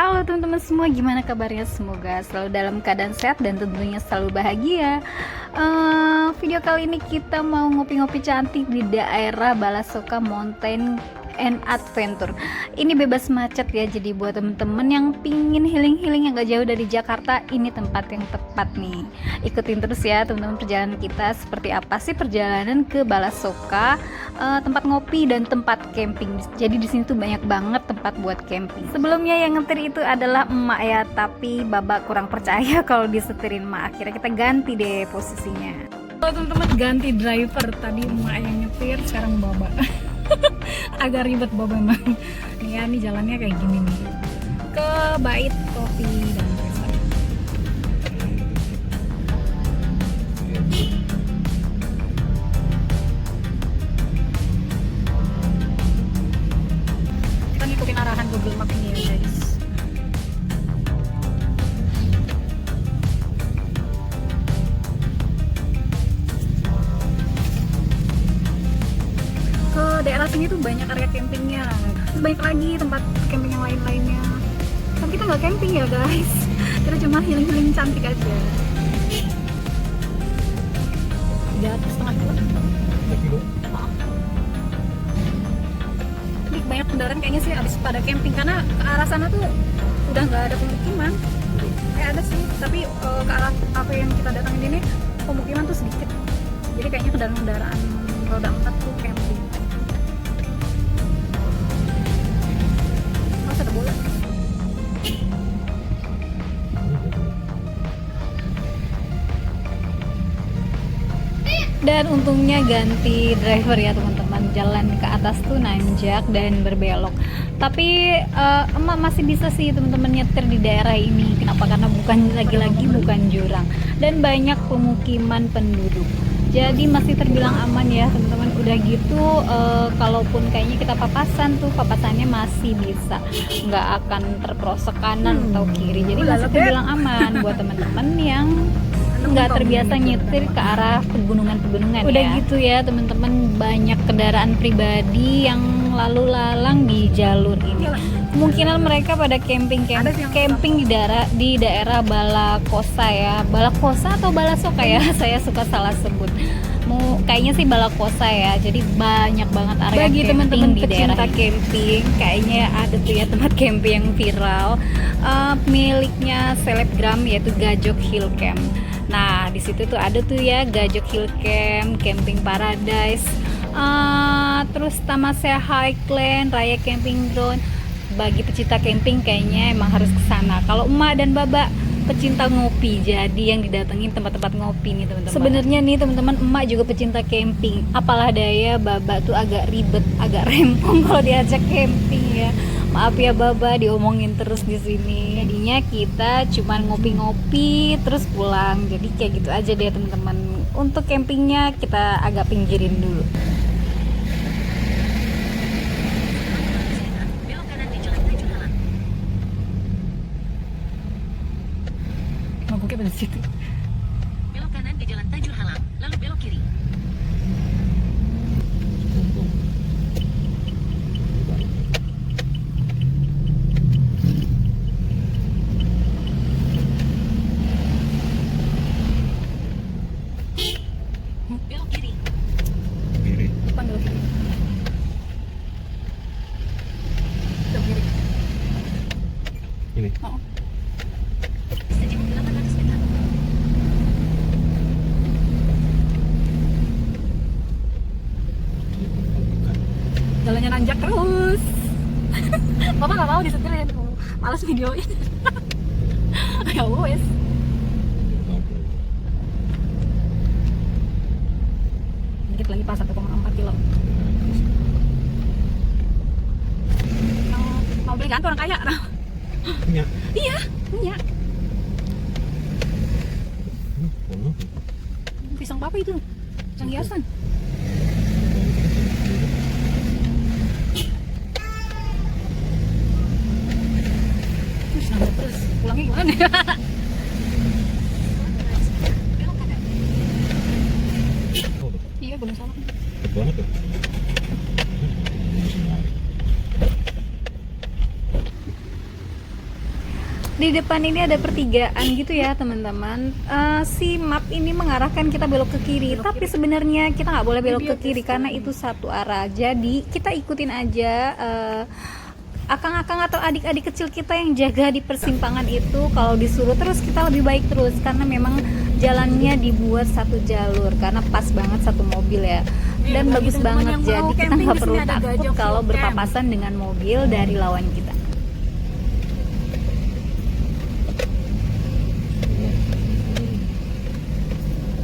Halo teman-teman semua, gimana kabarnya? Semoga selalu dalam keadaan sehat dan tentunya selalu bahagia. Video kali ini kita mau ngopi-ngopi cantik di daerah Balasoka Mountain and Adventure. Ini bebas macet ya, jadi buat teman-teman yang pingin healing-healing yang gak jauh dari Jakarta, ini tempat yang tepat nih. Ikutin terus ya teman-teman perjalanan kita, seperti apa sih perjalanan ke Balasoka, tempat ngopi dan tempat camping. Jadi di sini tuh banyak banget tempat buat camping. Sebelumnya yang ngetir itu adalah emak ya, tapi Baba kurang percaya kalau disetirin emak. Akhirnya kita ganti deh posisinya. Halo teman-teman, ganti driver. Tadi emak yang nyetir, sekarang Baba. Agak ribet Baba memang. Nih ya, nih jalannya kayak gini nih. Ke Bait Kopi dan Resort. Kita ngikutin arahan Google Map ini ya guys. Ke daerah sini tuh banyak area campingnya. Terus banyak lagi tempat camping yang lain-lainnya. Tapi kita nggak camping ya guys. Kita cuma healing-healing cantik aja. 3,5 kilo. Ini banyak kendaraan kayaknya sih abis pada camping, karena ke arah sana tuh udah nggak ada pemukiman. Ada sih, tapi ke arah apa yang kita datangin ini pemukiman tuh sedikit. Jadi kayaknya kendaraan roda 4 tuh camping. Masa ada bola? Dan untungnya ganti driver ya teman-teman. Jalan ke atas tuh nanjak dan berbelok. Tapi emak masih bisa sih teman-teman nyetir di daerah ini. Kenapa? Karena bukan lagi-lagi bukan jurang dan banyak pemukiman penduduk. Jadi masih terbilang aman ya teman-teman. Udah gitu kalaupun kayaknya kita papasan tuh, papasannya masih bisa, nggak akan terperosok kanan atau kiri. Jadi masih terbilang aman buat teman-teman yang nggak terbiasa nyetir ke arah pegunungan-pegunungan. Udah ya. Gitu ya teman-teman, banyak kendaraan pribadi yang lalu lalang di jalur ini. Kemungkinan mereka pada camping di daerah Balakosa ya. Balakosa atau Balasoka ya? Saya suka salah sebut. Kayaknya sih Balakosa ya. Jadi banyak banget area bagi teman-teman di daerah camping. Kayaknya ada tuh ya tempat camping yang viral, miliknya selebgram, yaitu Gajok Hill Camp. Nah, di situ tuh ada tuh ya Gajok Hill Camp, Camping Paradise, terus Tamasya Highland, Raya Camping Ground. Bagi pecinta camping kayaknya emang harus ke sana. Kalau emak dan baba pecinta ngopi, jadi yang didatengin tempat-tempat ngopi nih teman-teman. Sebenarnya nih teman-teman, emak juga pecinta camping. Apalah daya baba tuh agak ribet, agak rempong kalau diajak camping ya. Maaf ya baba, diomongin terus di sini. Jadinya kita cuman ngopi-ngopi terus pulang. Jadi kayak gitu aja deh teman-teman. Untuk campingnya kita agak pinggirin dulu. Mabuknya pada situ. Belok kanan di Jalan Tajur Halang, lalu belok kiri. Belok kiri. Depan belok kiri. Belok kiri. Ini. Oh. Sejauh 800 meter. Jalannya nanjak terus. Bapak nggak mau disetirin, malas videoin. Ya wes. Dikit lagi pas 1,4 kilo. Mau beli kan tuh orang kaya? Punya. Iya, punya. Pisang papa itu, pisang hiasan. Terus pulangnya gimana? Belok kanan. Iya, belum salah. Cepet banget tuh. Di depan ini ada pertigaan gitu ya teman-teman. Si map ini mengarahkan kita belok ke kiri, tapi sebenarnya kita nggak boleh belok ke kiri karena itu satu arah. Jadi kita ikutin aja akang-akang atau adik-adik kecil kita yang jaga di persimpangan itu. Kalau disuruh terus kita lebih baik terus, karena memang jalannya dibuat satu jalur karena pas banget satu mobil ya, dan bagus banget. Jadi kita nggak perlu takut kalau berpapasan dengan mobil dari lawan kita.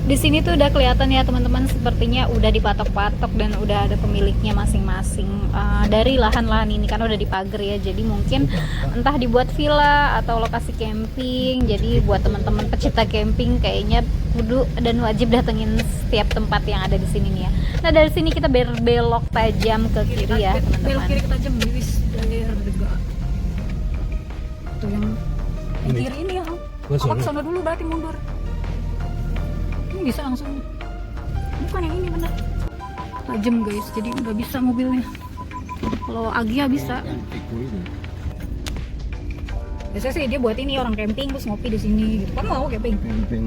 Di sini tuh udah kelihatan ya teman-teman, sepertinya udah dipatok-patok dan udah ada pemiliknya masing-masing dari lahan-lahan ini karena udah dipagar ya. Jadi mungkin entah dibuat villa atau lokasi camping. Jadi buat teman-teman pecinta camping kayaknya kudu dan wajib datengin setiap tempat yang ada di sini nih ya. Nah dari sini kita berbelok tajam ke kiri ya teman-teman. Belok kiri tajam wis dari Dega. Tuh yang Ini. kiri ini ya. Masuk. Apa kesana dulu berarti mundur. Ini bisa langsung. Bukan yang ini benar. Tajam guys, jadi nggak bisa mobilnya. Kalau Agia bisa. Yang pikul itu. Biasanya sih dia buat ini orang camping terus ngopi di sini gitu. Kamu mau camping? Camping.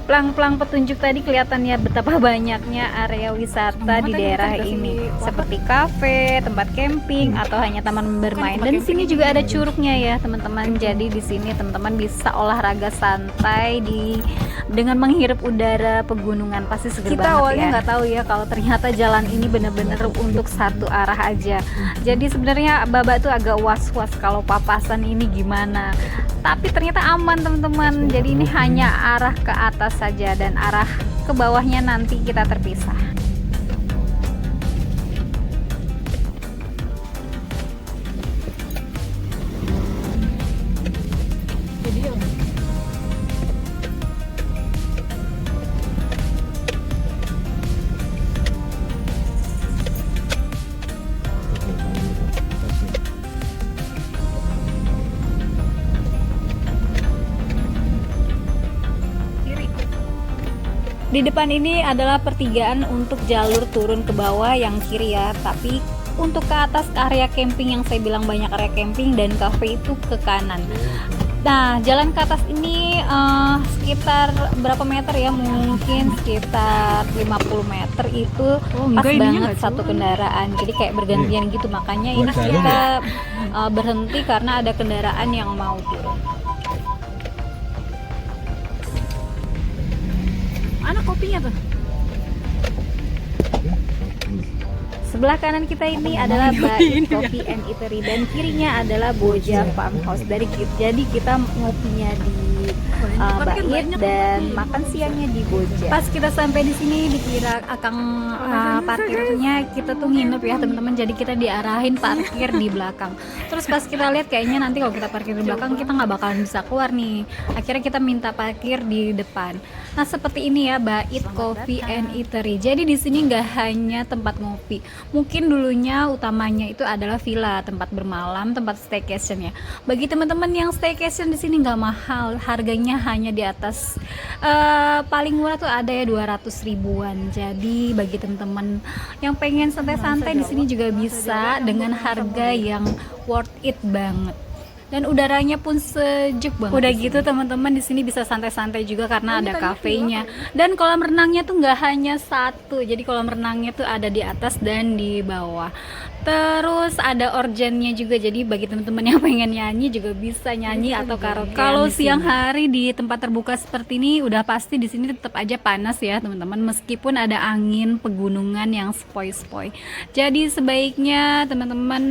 Pelang-pelang petunjuk tadi kelihatan ya betapa banyaknya area wisata di daerah ini, seperti kafe, tempat camping, atau hanya taman bermain. Dan di sini juga ada curugnya ya teman-teman. Jadi di sini teman-teman bisa olahraga santai dengan menghirup udara pegunungan. Pasti seger banget ya. Kita awalnya nggak tahu ya kalau ternyata jalan ini bener-bener untuk satu arah aja. Jadi sebenarnya Baba tuh agak was-was kalau papasan ini gimana. Tapi ternyata aman teman-teman. Jadi ini hanya arah ke atas saja dan arah ke bawahnya nanti kita terpisah. Jadi ya. Di depan ini adalah pertigaan untuk jalur turun ke bawah yang kiri ya, tapi untuk ke atas ke area camping yang saya bilang banyak area camping dan cafe itu ke kanan. Nah, jalan ke atas ini sekitar berapa meter ya? Mungkin sekitar 50 meter itu pas banget satu kendaraan. Jadi kayak bergantian gitu, makanya ini kita berhenti karena ada kendaraan yang mau turun. Anak kopinya tuh. Sebelah kanan kita ini adalah Bait Coffee and Eatery dan kirinya adalah Boja Farmhouse. Jadi kita ngopinya di Bait dan makan siangnya di Boja. Pas kita sampai di sini dikira akang parkirnya kita tuh nginep ya teman-teman. Jadi kita diarahin parkir di belakang. Terus pas kita lihat kayaknya nanti kalau kita parkir di belakang kita nggak bakalan bisa keluar nih. Akhirnya kita minta parkir di depan. Nah seperti ini ya Bait Coffee and Eatery. Jadi di sini nggak hanya tempat ngopi. Mungkin dulunya utamanya itu adalah villa, tempat bermalam, tempat staycation ya. Bagi teman-teman yang staycation di sini nggak mahal, harganya hanya di atas paling murah tuh ada ya 200 ribuan. Jadi bagi teman-teman yang pengen santai-santai di sini juga bisa dengan harga yang worth it banget. Dan udaranya pun sejuk banget. Udah gitu teman-teman di sini bisa santai-santai juga karena ada kafenya. Dan kolam renangnya tuh nggak hanya satu. Jadi kolam renangnya tuh ada di atas dan di bawah. Terus ada organnya juga. Jadi bagi teman-teman yang pengen nyanyi juga bisa nyanyi atau karaoke. Kalau siang hari di tempat terbuka seperti ini udah pasti di sini tetap aja panas ya teman-teman, meskipun ada angin pegunungan yang sepoi-sepoi. Jadi sebaiknya teman-teman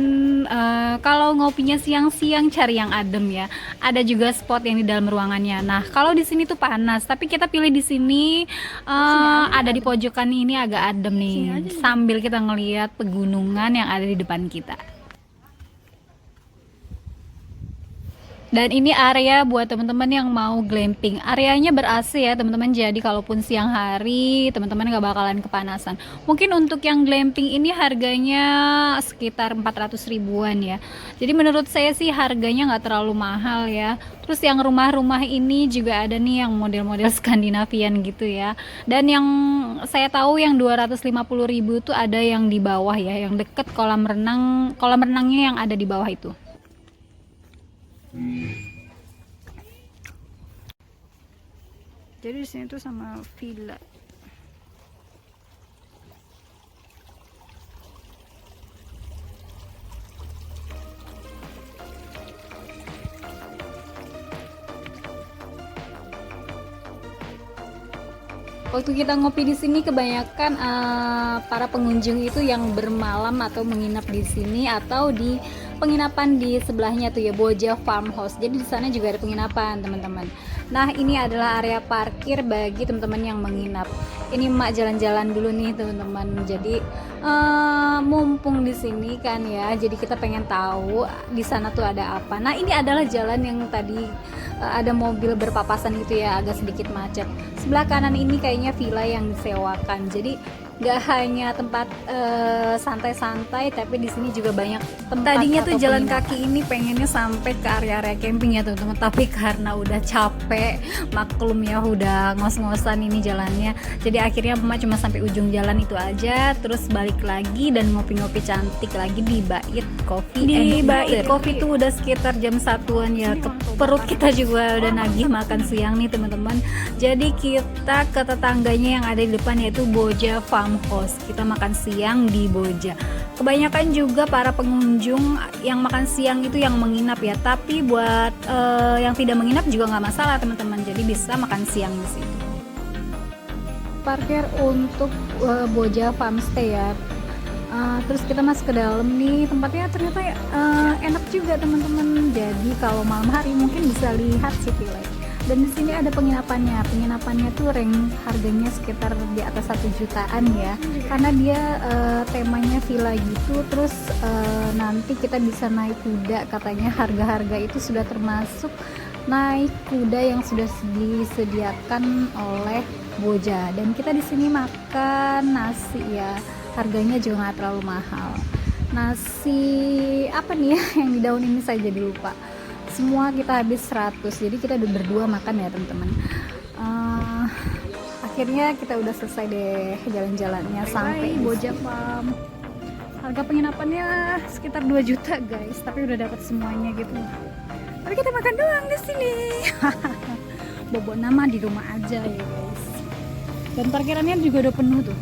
kalau ngopinya siang-siang cari yang adem ya. Ada juga spot yang di dalam ruangannya. Nah, kalau di sini tuh panas, tapi kita pilih di sini ada di pojokan ini agak adem nih. Sambil kita ngelihat pegunungan yang ada di depan kita. Dan ini area buat teman-teman yang mau glamping. Areanya ber-AC ya teman-teman. Jadi kalaupun siang hari teman-teman nggak bakalan kepanasan. Mungkin untuk yang glamping ini harganya sekitar 400 ribuan ya. Jadi menurut saya sih harganya nggak terlalu mahal ya. Terus yang rumah-rumah ini juga ada nih yang model-model Skandinavian gitu ya. Dan yang saya tahu yang 250 ribu itu ada yang di bawah ya, yang deket kolam renang, kolam renangnya yang ada di bawah itu. Jadi di sini tuh sama villa. Waktu kita ngopi di sini kebanyakan para pengunjung itu yang bermalam atau menginap di sini atau di penginapan di sebelahnya tuh ya, Boja Farmhouse. Jadi di sana juga ada penginapan, teman-teman. Nah, ini adalah area parkir bagi teman-teman yang menginap. Ini Mak jalan-jalan dulu nih, teman-teman. Jadi mumpung di sini kan ya, jadi kita pengen tahu di sana tuh ada apa. Nah, ini adalah jalan yang tadi ada mobil berpapasan gitu ya, agak sedikit macet. Sebelah kanan ini kayaknya villa yang disewakan. Jadi nggak hanya tempat santai-santai, tapi di sini juga banyak tempat. Tadinya tuh atau jalan penginapan. kaki ini pengennya sampai ke area-area camping ya teman-teman, tapi karena udah capek, maklum ya udah ngos-ngosan ini jalannya. Jadi akhirnya Mama cuma sampai ujung jalan itu aja, terus balik lagi dan ngopi-ngopi cantik lagi di Bait Coffee. Di Bait Coffee tuh udah sekitar jam 1-an ya. Perut kita juga udah nagih makan siang nih teman-teman. Jadi kita ke tetangganya yang ada di depan, yaitu Boja Farmhouse. Kita makan siang di Boja. Kebanyakan juga para pengunjung yang makan siang itu yang menginap ya, tapi buat yang tidak menginap juga nggak masalah teman-teman, jadi bisa makan siang di situ. Parkir untuk Boja Farmstay ya. Terus kita masuk ke dalam nih, tempatnya ternyata enak juga teman-teman. Jadi kalau malam hari mungkin bisa lihat city light. Dan di sini ada penginapannya. Penginapannya tuh range harganya sekitar di atas 1 jutaan ya. Karena dia temanya villa gitu. Terus nanti kita bisa naik kuda. Katanya harga-harga itu sudah termasuk naik kuda yang sudah disediakan oleh Boja. Dan kita di sini makan nasi ya. Harganya juga nggak terlalu mahal. Nasi apa nih ya yang di daun ini saya jadi lupa. Semua kita habis 100, jadi kita udah berdua makan ya teman-teman. Akhirnya kita udah selesai deh jalan-jalannya sampai Boja Farm. Harga penginapannya sekitar 2 juta guys, tapi udah dapat semuanya gitu. Tapi kita makan doang di sini. Bobo nama di rumah aja ya guys. Dan parkirannya juga udah penuh tuh.